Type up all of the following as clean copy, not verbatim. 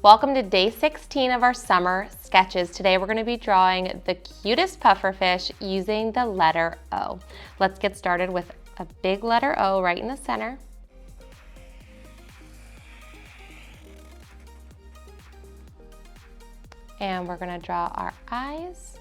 Welcome to day 16 of our summer sketches. Today we're going to be drawing the cutest pufferfish using the letter O. Let's get started with a big letter O right in the center. And we're going to draw our eyes.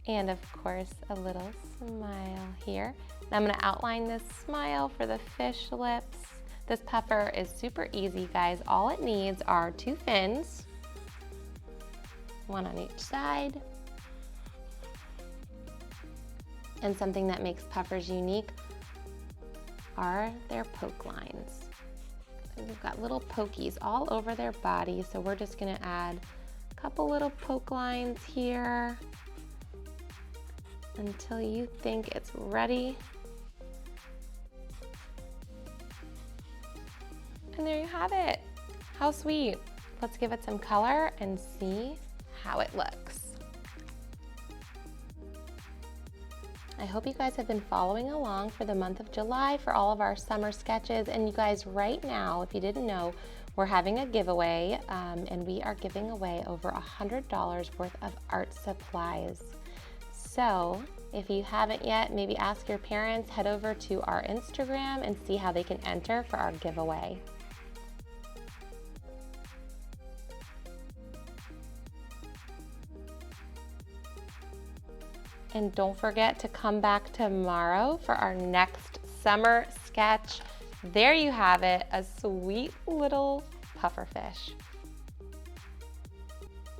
And of course, a little smile here. And I'm gonna outline this smile for the fish lips. This puffer is super easy, guys. All it needs are 2 fins, 1 on each side. And something that makes puffers unique are their poke lines. They've got little pokies all over their body, so we're just gonna add a couple little poke lines here until you think it's ready. And there you have it. How sweet. Let's give it some color and see how it looks. I hope you guys have been following along for the month of July for all of our summer sketches. And you guys, right now, if you didn't know, we're having a giveaway and we are giving away over $100 worth of art supplies. So if you haven't yet, maybe ask your parents, head over to our Instagram and see how they can enter for our giveaway. And don't forget to come back tomorrow for our next summer sketch. There you have it, a sweet little pufferfish.